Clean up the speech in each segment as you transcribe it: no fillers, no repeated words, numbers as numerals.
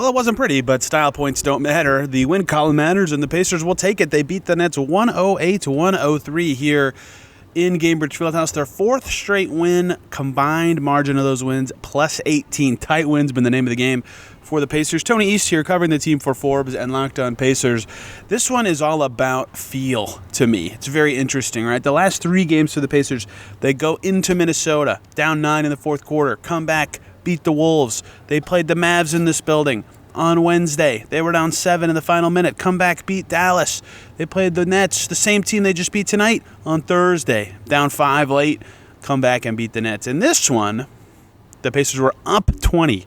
Well, it wasn't pretty, but style points don't matter. The win column matters, and the Pacers will take it. They beat the Nets 108-103 here in Gainbridge Fieldhouse. Their fourth straight win, combined margin of those wins, plus 18. Tight wins been the name of the game for the Pacers. Tony East here covering the team for Forbes and Locked On Pacers. This one is all about feel to me. It's very interesting, right? The last three games for the Pacers, they go into Minnesota, down 9 in the fourth quarter, come back, beat the Wolves. They played the Mavs in this building on Wednesday. They were down 7 in the final minute. Come back, beat Dallas. They played the Nets, the same team they just beat tonight, on Thursday. Down 5 late. Come back and beat the Nets. In this one, the Pacers were up 20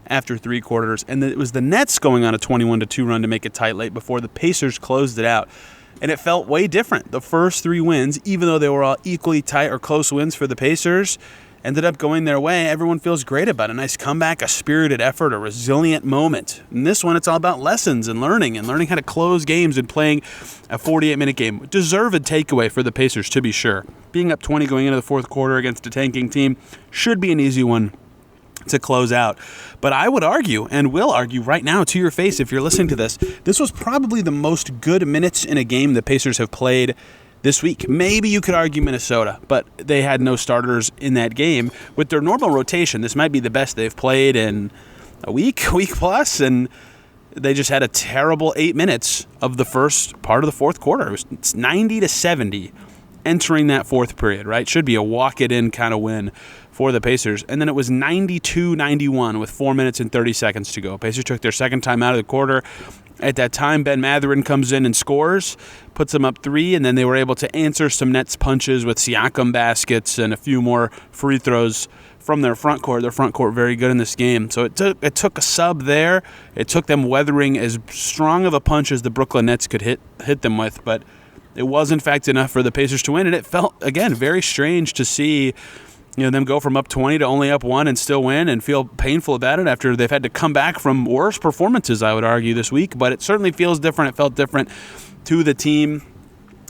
after three quarters, and it was the Nets going on a 21-2 run to make it tight late before the Pacers closed it out. And it felt way different. The first three wins, even though they were all equally tight or close wins for the Pacers, ended up going their way. Everyone feels great about a nice comeback, a spirited effort, a resilient moment. In this one, it's all about lessons and learning how to close games and playing a 48-minute game. Deserved takeaway for the Pacers, to be sure. Being up 20 going into the fourth quarter against a tanking team should be an easy one to close out. But I would argue, and will argue right now to your face if you're listening to this was probably the most good minutes in a game the Pacers have played this week. Maybe you could argue Minnesota, but they had no starters in that game. With their normal rotation, this might be the best they've played in a week plus, and they just had a terrible 8 minutes of the first part of the fourth quarter. It was 90-70 entering that fourth period, right? Should be a walk-it-in kind of win for the Pacers. And then it was 92-91 with 4 minutes and 30 seconds to go. Pacers took their second time out of the quarter. At that time, Ben Mathurin comes in and scores, puts them up 3, and then they were able to answer some Nets punches with Siakam baskets and a few more free throws from their front court. Their front court very good in this game. So it took a sub there. It took them weathering as strong of a punch as the Brooklyn Nets could hit them with, but it was in fact enough for the Pacers to win, and it felt, again, very strange to see them go from up 20 to only up 1 and still win and feel painful about it after they've had to come back from worse performances, I would argue, this week. But it certainly feels different. It felt different to the team.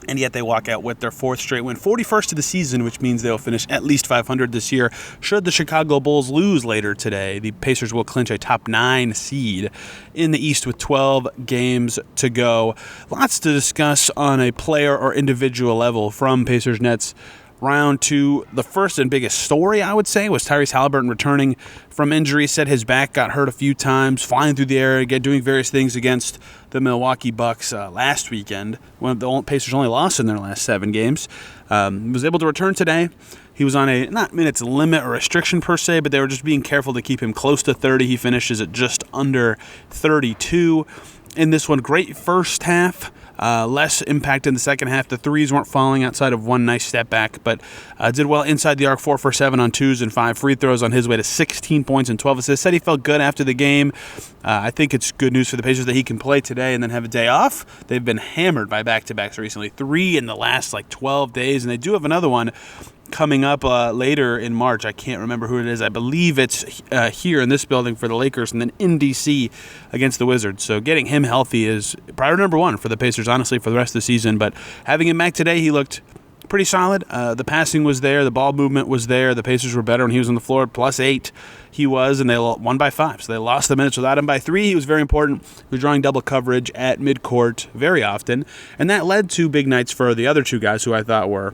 And yet they walk out with their fourth straight win, 41st of the season, which means they'll finish at least 500 this year. Should the Chicago Bulls lose later today, the Pacers will clinch a top 9 seed in the East with 12 games to go. Lots to discuss on a player or individual level from Pacers Nets round 2. The first and biggest story, I would say, was Tyresre Haliburton returning from injury. Said his back got hurt a few times, flying through the air, again, doing various things against the Milwaukee Bucks last weekend, when the Pacers only lost in their last 7 games. He was able to return today. He was on a, not minutes limit or restriction per se, but they were just being careful to keep him close to 30. He finishes at just under 32. In this one, great first half. Less impact in the second half. The threes weren't falling outside of one nice step back, but did well inside the arc, 4 for 7 on 2s and 5 free throws on his way to 16 points and 12 assists. Said he felt good after the game. I think it's good news for the Pacers that he can play today and then have a day off. They've been hammered by back-to-backs recently, 3 in the last 12 days, and they do have another one coming up later in March. I can't remember who it is. I believe it's here in this building for the Lakers and then in D.C. against the Wizards. So getting him healthy is priority number 1 for the Pacers, honestly, for the rest of the season. But having him back today, he looked pretty solid. The passing was there. The ball movement was there. The Pacers were better when he was on the floor. +8 he was, and they won by 5. So they lost the minutes without him by 3. He was very important. He was drawing double coverage at midcourt very often. And that led to big nights for the other 2 guys who I thought were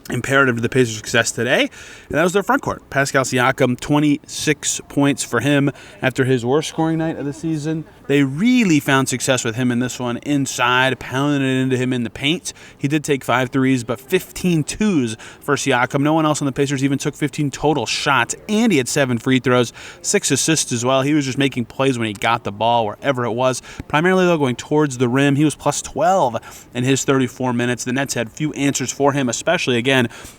imperative to the Pacers' success today, and that was their front court. Pascal Siakam, 26 points for him after his worst scoring night of the season. They really found success with him in this one inside, pounding it into him in the paint. He did take 5 threes, but 15 twos for Siakam. No one else on the Pacers even took 15 total shots, and he had 7 free throws, 6 assists as well. He was just making plays when he got the ball, wherever it was. Primarily, though, going towards the rim. He was +12 in his 34 minutes. The Nets had few answers for him, especially, again,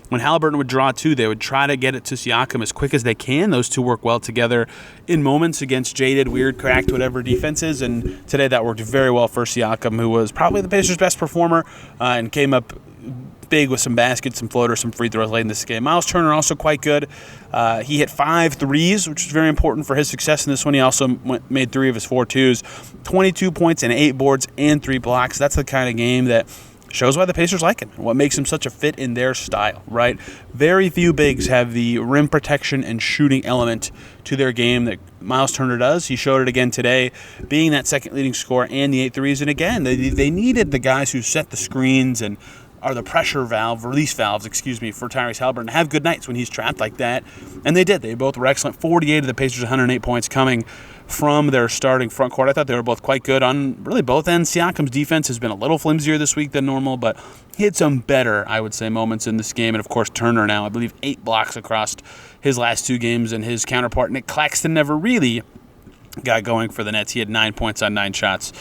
when Haliburton would draw 2, they would try to get it to Siakam as quick as they can. Those 2 work well together in moments against jaded, weird, cracked, whatever defenses, and today that worked very well for Siakam, who was probably the Pacers' best performer and came up big with some baskets, some floaters, some free throws late in this game. Miles Turner also quite good. He hit 5 threes, which was very important for his success in this one. He also made 3 of his 4 twos, 22 points and 8 boards and 3 blocks. That's the kind of game that shows why the Pacers like him and what makes him such a fit in their style, right? Very few bigs have the rim protection and shooting element to their game that Miles Turner does. He showed it again today, being that second leading scorer and the 8 threes. And again, they needed the guys who set the screens and are the release valves, for Tyresre Haliburton to have good nights when he's trapped like that. And they did. They both were excellent. 48 of the Pacers' 108 points coming from their starting front court. I thought they were both quite good on really both ends. Siakam's defense has been a little flimsier this week than normal, but he had some better, I would say, moments in this game. And, of course, Turner now, I believe, 8 blocks across his last 2 games, and his counterpart, Nick Claxton, never really got going for the Nets. He had 9 points on 9 shots.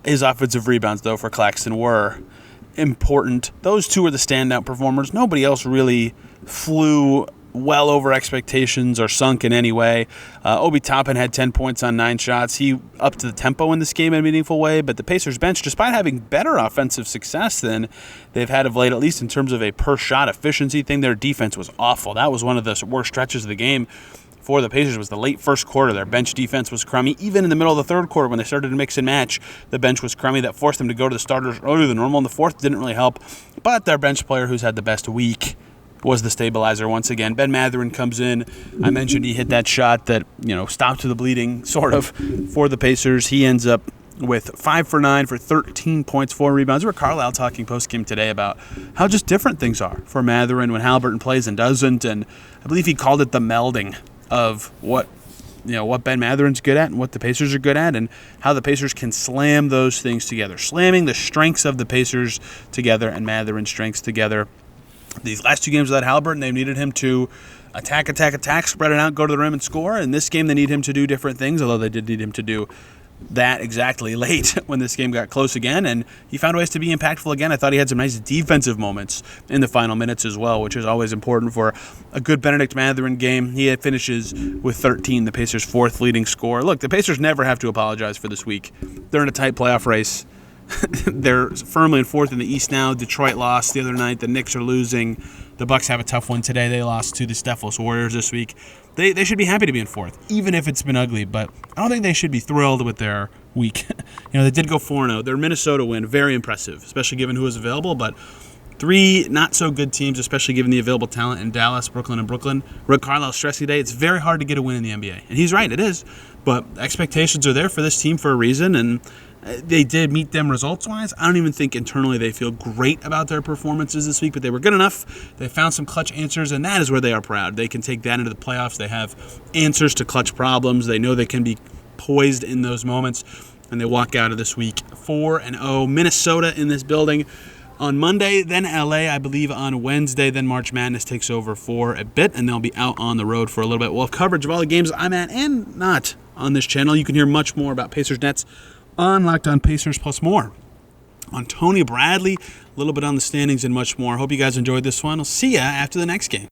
His offensive rebounds, though, for Claxton were important. Those 2 were the standout performers. Nobody else really flew well over expectations or sunk in any way. Obi Toppin had 10 points on 9 shots. He upped the tempo in this game in a meaningful way, but the Pacers bench, despite having better offensive success than they've had of late, at least in terms of a per-shot efficiency thing, their defense was awful. That was one of the worst stretches of the game for the Pacers. Was the late first quarter. Their bench defense was crummy. Even in the middle of the third quarter, when they started to mix and match, the bench was crummy. That forced them to go to the starters earlier than normal. In the fourth, didn't really help. But their bench player who's had the best week was the stabilizer once again. Ben Mathurin comes in. I mentioned he hit that shot that, stopped the bleeding, sort of, for the Pacers. He ends up with 5 for 9 for 13 points, 4 rebounds. Rick Carlisle talking post-game today about how just different things are for Mathurin when Haliburton plays and doesn't. And I believe he called it the melding of what Ben Mathurin's good at and what the Pacers are good at, and how the Pacers can slam those things together. Slamming the strengths of the Pacers together and Mathurin's strengths together. These last 2 games without Haliburton, they needed him to attack, spread it out, go to the rim and score. In this game, they need him to do different things, although they did need him to do that exactly late when this game got close again, and he found ways to be impactful again. I thought he had some nice defensive moments in the final minutes as well, which is always important for a good Benedict Mathurin game. He finishes with 13, the Pacers' 4th leading scorer. Look, the Pacers never have to apologize for this week. They're in a tight playoff race. They're firmly in 4th in the East now. Detroit lost the other night. The Knicks are losing. The Bucks have a tough one today. They lost to the Stephless Warriors this week. They should be happy to be in 4th, even if it's been ugly. But I don't think they should be thrilled with their week. They did go 4-0. Their Minnesota win, very impressive, especially given who was available. But 3 not-so-good teams, especially given the available talent in Dallas, Brooklyn, and Brooklyn. Rick Carlisle stressed today, it's very hard to get a win in the NBA. And he's right, it is. But expectations are there for this team for a reason, and they did meet them results-wise. I don't even think internally they feel great about their performances this week, but they were good enough. They found some clutch answers, and that is where they are proud. They can take that into the playoffs. They have answers to clutch problems. They know they can be poised in those moments, and they walk out of this week 4-0. Minnesota in this building on Monday, then LA, I believe, on Wednesday. Then March Madness takes over for a bit, and they'll be out on the road for a little bit. We'll have coverage of all the games I'm at and not on this channel. You can hear much more about Pacers Nets on Locked On Pacers, plus more on Tony Bradley, a little bit on the standings and much more. Hope you guys enjoyed this one. I'll see ya after the next game.